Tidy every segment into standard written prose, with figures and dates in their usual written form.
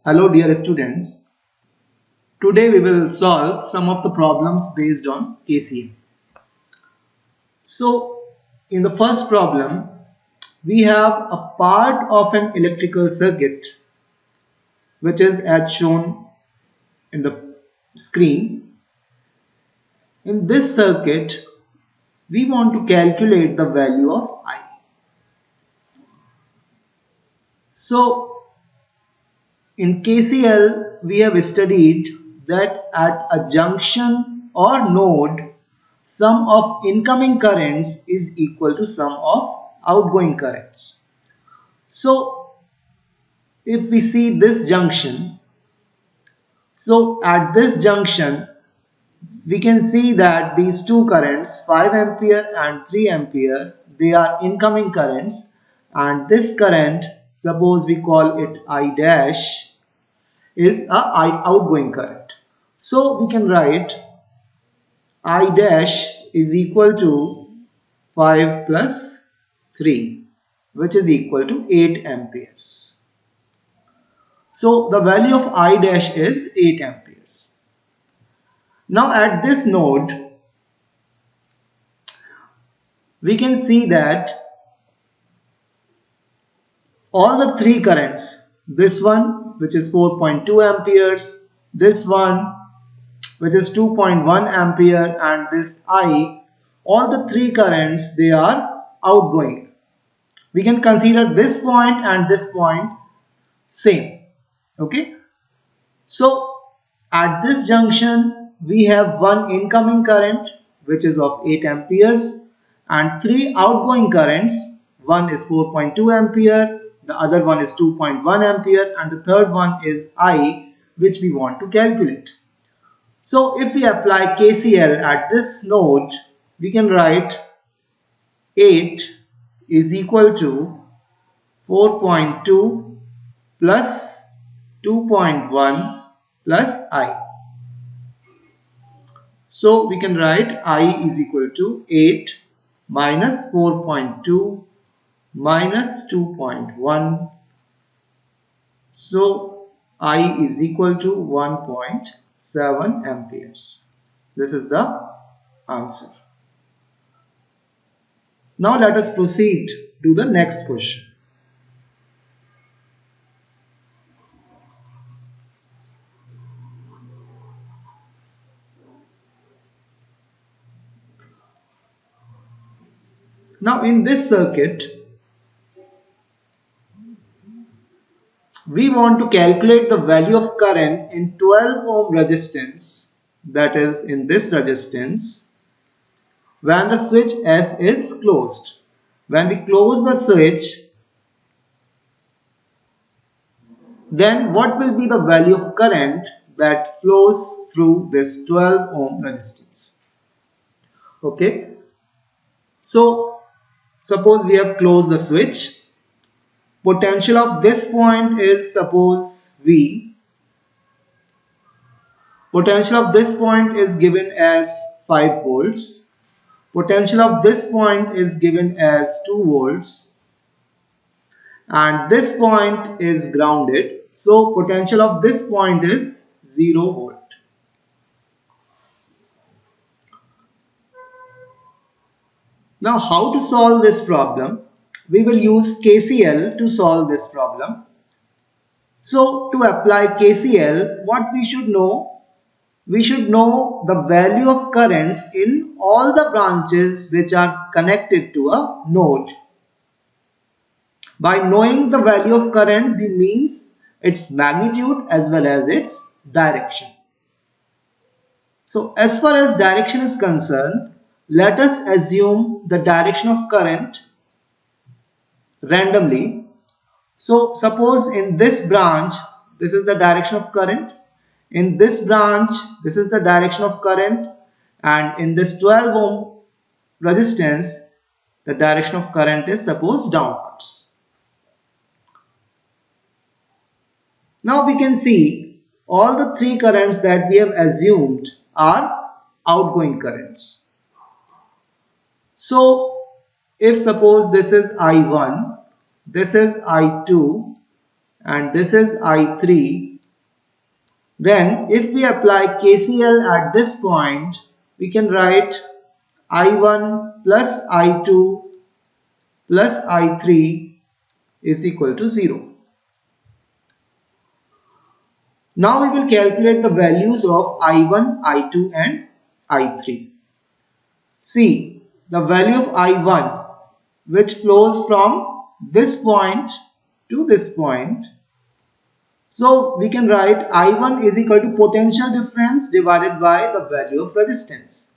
Hello dear students, today we will solve some of the problems based on KCL. So in the first problem, we have a part of an electrical circuit which is as shown in the screen. In this circuit, we want to calculate the value of I. So in KCL, we have studied that at a junction or node, sum of incoming currents is equal to sum of outgoing currents. So if we see this junction, so at this junction, we can see that these two currents, 5 ampere and 3 ampere, they are incoming currents, and this current, suppose we call it I dash, is a outgoing current. So we can write I dash is equal to 5 plus 3, which is equal to 8 amperes. So the value of I dash is 8 amperes. Now at this node, we can see that all the three currents, this one which is 4.2 amperes, this one which is 2.1 ampere, and this I, all the three currents, they are outgoing. We can consider this point and this point same. Okay. So at this junction, we have one incoming current which is of 8 amperes and three outgoing currents. One is 4.2 ampere, the other one is 2.1 ampere, and the third one is I, which we want to calculate. So if we apply KCL at this node, we can write 8 is equal to 4.2 plus 2.1 plus I. So we can write I is equal to 8 minus 4.2 minus 2.1. So I is equal to 1.7 amperes. This is the answer. Now let us proceed to the next question. Now in this circuit, we want to calculate the value of current in 12 ohm resistance, that is in this resistance, when the switch S is closed. When we close the switch, then what will be the value of current that flows through this 12 ohm resistance? Okay. So suppose we have closed the switch. Potential of this point is suppose V. Potential of this point is given as 5 volts. Potential of this point is given as 2 volts. And this point is grounded. So potential of this point is 0 volt. Now how to solve this problem? We will use KCL to solve this problem. So to apply KCL, what we should know? We should know the value of currents in all the branches which are connected to a node. By knowing the value of current, we means its magnitude as well as its direction. So as far as direction is concerned, let us assume the direction of current randomly. So suppose in this branch, this is the direction of current. In this branch, this is the direction of current. And in this 12 ohm resistance, the direction of current is suppose downwards. Now we can see all the three currents that we have assumed are outgoing currents. So if suppose this is I1, this is I2 and this is I3, Then if we apply KCL at this point, we can write I1 plus I2 plus I3 is equal to 0. Now we will calculate the values of I1, I2 and I3. See, the value of I1 which flows from this point to this point. So we can write I1 is equal to potential difference divided by the value of resistance.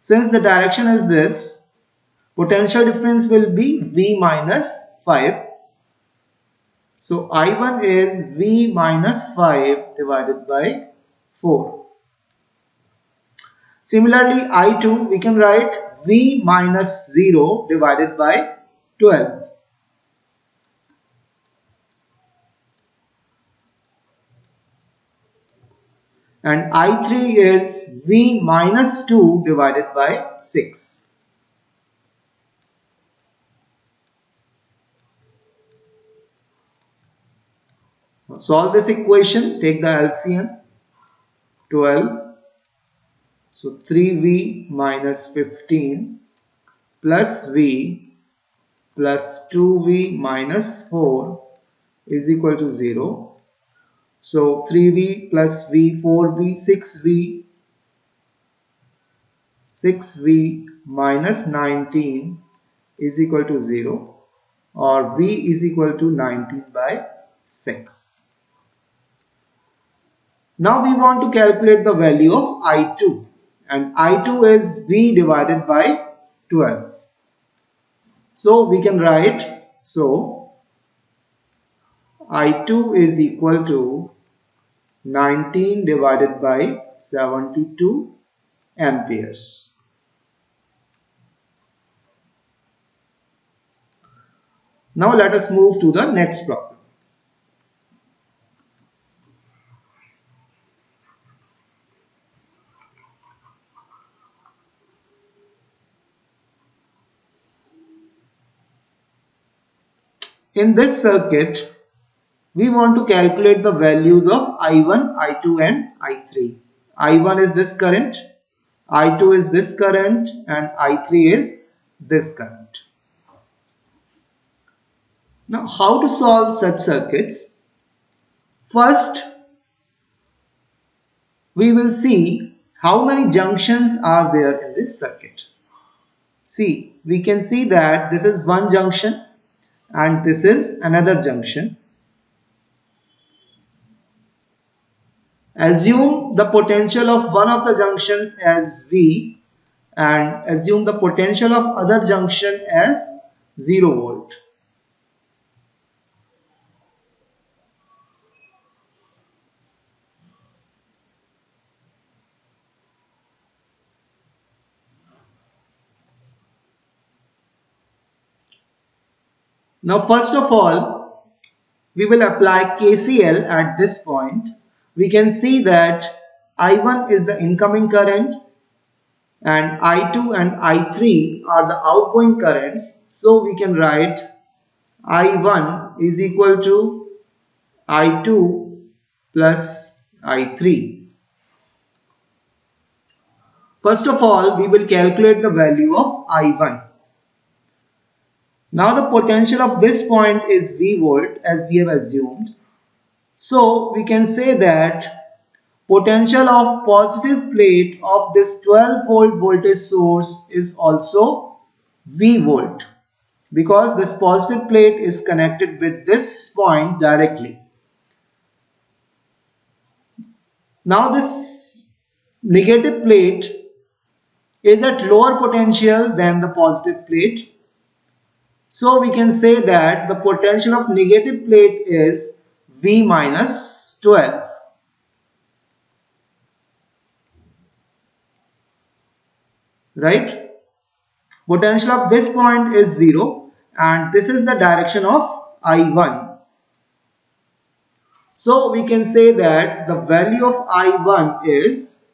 Since the direction is this, potential difference will be V minus 5. So I1 is V minus 5 divided by 4. Similarly, I2 we can write V minus 0 divided by 12. And I3 is V minus 2 divided by 6. Now solve this equation, take the LCM, 12. So 3V minus 15 plus V plus 2V minus 4 is equal to 0. So 3V plus V, 4V, 6V minus 19 is equal to 0, or V is equal to 19 by 6. Now we want to calculate the value of I2, and I2 is V divided by 12. So we can write, so I2 is equal to 19 divided by 72 amperes. Now let us move to the next problem. In this circuit, we want to calculate the values of I1, I2 and I3. I1 is this current, I2 is this current, and I3 is this current. Now, how to solve such circuits? First, we will see how many junctions are there in this circuit. See, we can see that this is one junction and this is another junction. Assume the potential of one of the junctions as V and assume the potential of other junction as 0 volt. Now first of all, we will apply KCL at this point. We can see that I1 is the incoming current and I2 and I3 are the outgoing currents. So we can write I1 is equal to I2 plus I3. First of all, we will calculate the value of I1. Now the potential of this point is V volt as we have assumed. So we can say that potential of positive plate of this 12 volt voltage source is also V volt, because this positive plate is connected with this point directly. Now this negative plate is at lower potential than the positive plate. So we can say that the potential of negative plate is V minus 12. Right? Potential of this point is 0 and this is the direction of I1. So we can say that the value of I1 is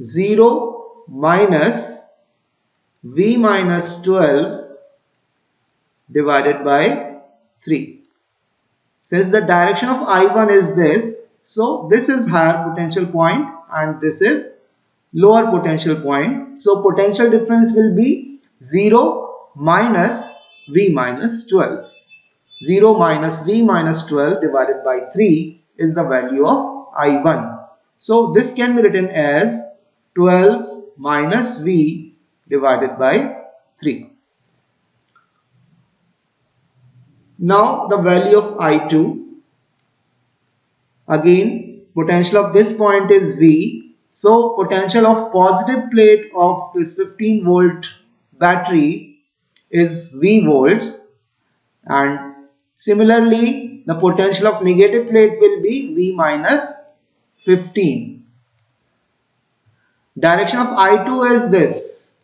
0 minus V minus 12 divided by 3. Since the direction of I1 is this, So this is higher potential point and this is lower potential point. So potential difference will be 0 minus V minus 12. 0 minus V minus 12 divided by 3 is the value of I1. So this can be written as 12 minus V divided by 3. Now the value of I2, again potential of this point is V. So potential of positive plate of this 15 volt battery is V volts, and similarly the potential of negative plate will be V minus 15. Direction of I2 is this.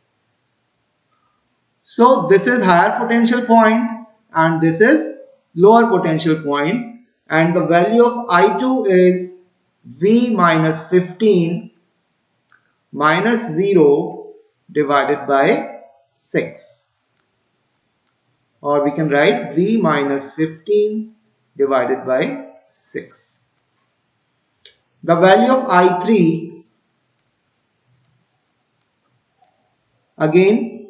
So this is higher potential point and this is lower potential point, and the value of I2 is V minus 15 minus 0 divided by 6, or we can write V minus 15 divided by 6. The value of I3, again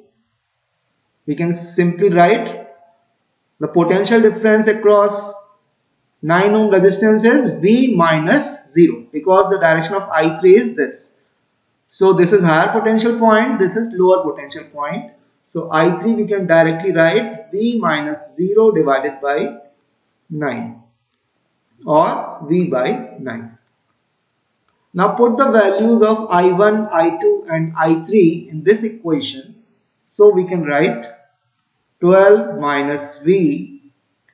we can simply write the potential difference across 9 ohm resistance is V minus 0, because the direction of I3 is this. So this is higher potential point, this is lower potential point. So I3 we can directly write V minus 0 divided by 9, or V by 9. Now put the values of I1, I2 and I3 in this equation. So we can write 12 minus V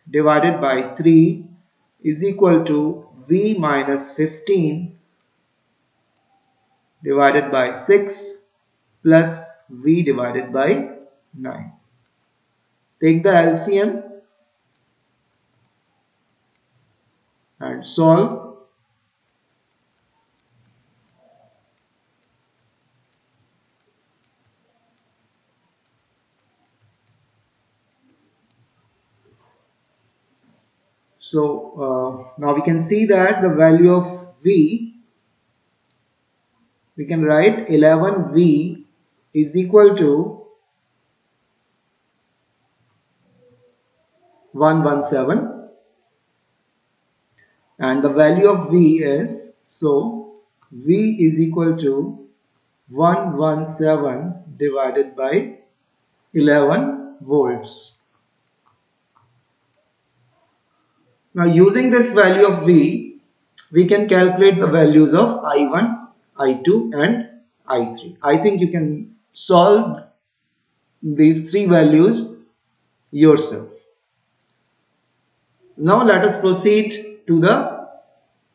divided by 3 is equal to V minus 15 divided by 6 plus V divided by 9. Take the LCM and solve. So now we can see that the value of V, we can write 11V is equal to 117, and the value of V is, so V is equal to 117 divided by 11 volts. Now using this value of V, we can calculate the values of I1, I2 and I3. I think you can solve these three values yourself. Now let us proceed to the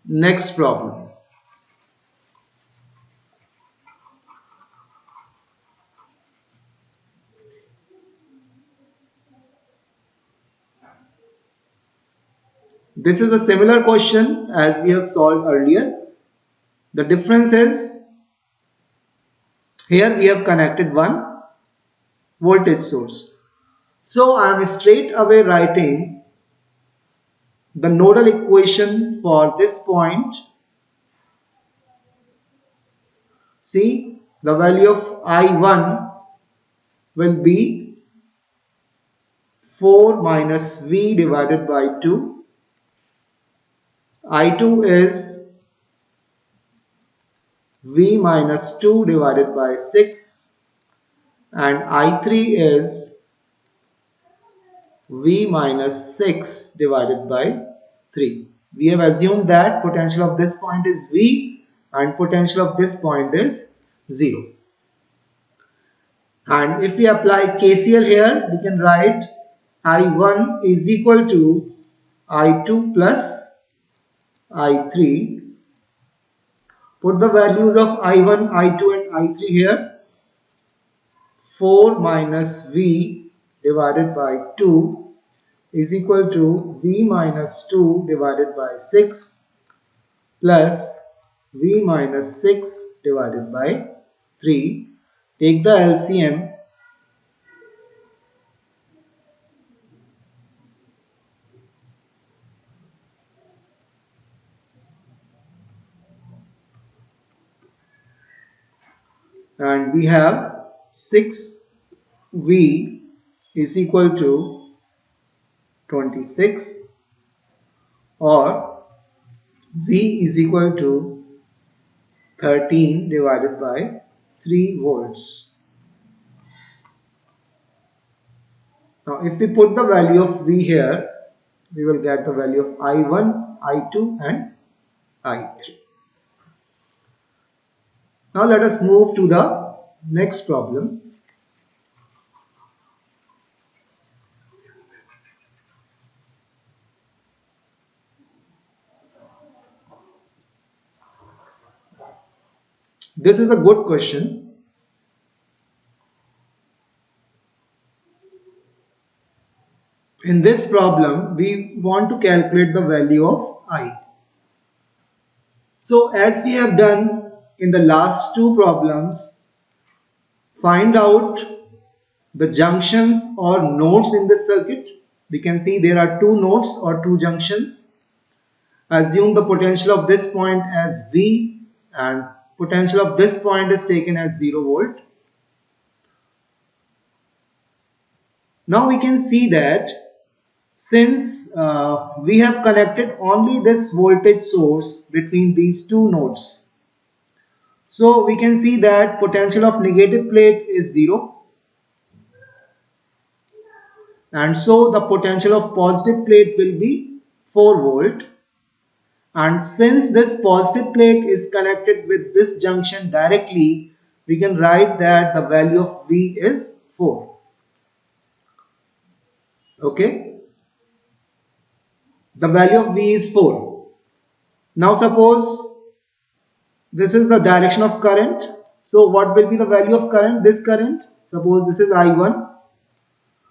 next problem. This is a similar question as we have solved earlier. The difference is here we have connected one voltage source. So I am straight away writing the nodal equation for this point. See, the value of I1 will be 4 minus V divided by 2. I2 is V minus 2 divided by 6, and I3 is V minus 6 divided by 3. We have assumed that potential of this point is V and potential of this point is 0. And if we apply KCL here, we can write I1 is equal to I2 plus I3. Put the values of I1, I2 and I3 here. 4 minus V divided by 2 is equal to V minus 2 divided by 6 plus V minus 6 divided by 3. Take the LCM. and we have 6V is equal to 26, or V is equal to 13 divided by 3 volts. Now if we put the value of V here, we will get the value of I1, I2 and I3. Now let us move to the next problem. This is a good question. In this problem, we want to calculate the value of I. So as we have done in the last two problems, find out the junctions or nodes in this circuit. We can see there are two nodes or two junctions. Assume the potential of this point as V and potential of this point is taken as 0 volt. Now we can see that since we have connected only this voltage source between these two nodes, so we can see that potential of negative plate is 0, and so the potential of positive plate will be 4 volt. And since this positive plate is connected with this junction directly, we can write that the value of V is 4. Okay, the value of V is 4. Now suppose this is the direction of current. So what will be the value of current? This current, suppose this is I1.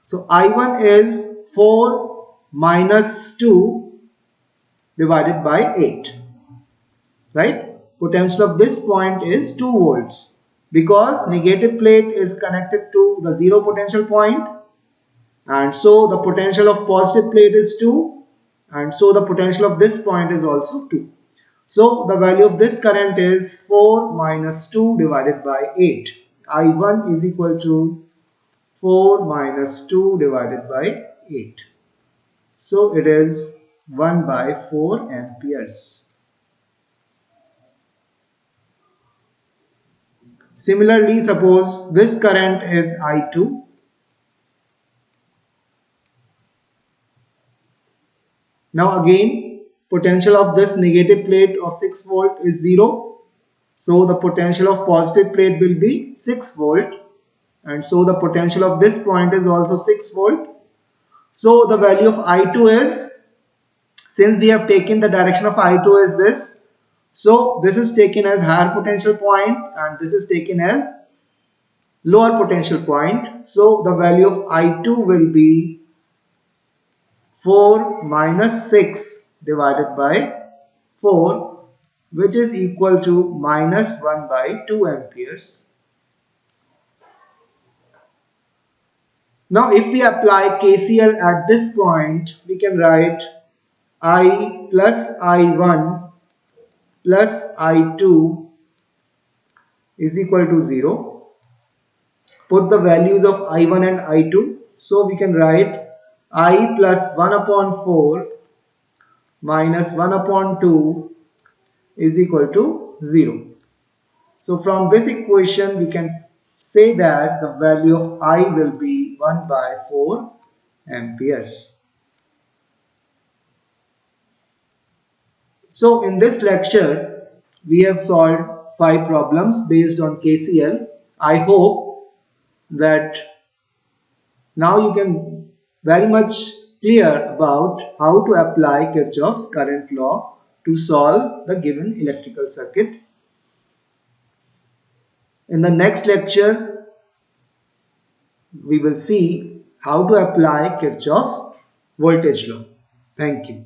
So I1 is 4 minus 2 divided by 8. Right? Potential of this point is 2 volts. Because negative plate is connected to the zero potential point, and so the potential of positive plate is 2, and so the potential of this point is also 2. So the value of this current is 4 minus 2 divided by 8. I1 is equal to 4 minus 2 divided by 8. So it is 1 by 4 amperes. Similarly, suppose this current is I2. Now again, potential of this negative plate of 6 volt is 0. So the potential of positive plate will be 6 volt. And so the potential of this point is also 6 volt. So the value of I2 is, since we have taken the direction of I2 is this, so this is taken as higher potential point and this is taken as lower potential point. So the value of I2 will be 4 minus 6 divided by 4, which is equal to minus 1 by 2 amperes. Now if we apply KCL at this point, we can write I plus I1 plus I2 is equal to 0. Put the values of I1 and I2. So we can write I plus 1 upon 4 minus 1 upon 2 is equal to 0. So from this equation we can say that the value of I will be 1 by 4 amperes. So in this lecture we have solved 5 problems based on KCL. I hope that now you can very much clear about how to apply Kirchhoff's current law to solve the given electrical circuit. In the next lecture, we will see how to apply Kirchhoff's voltage law. Thank you.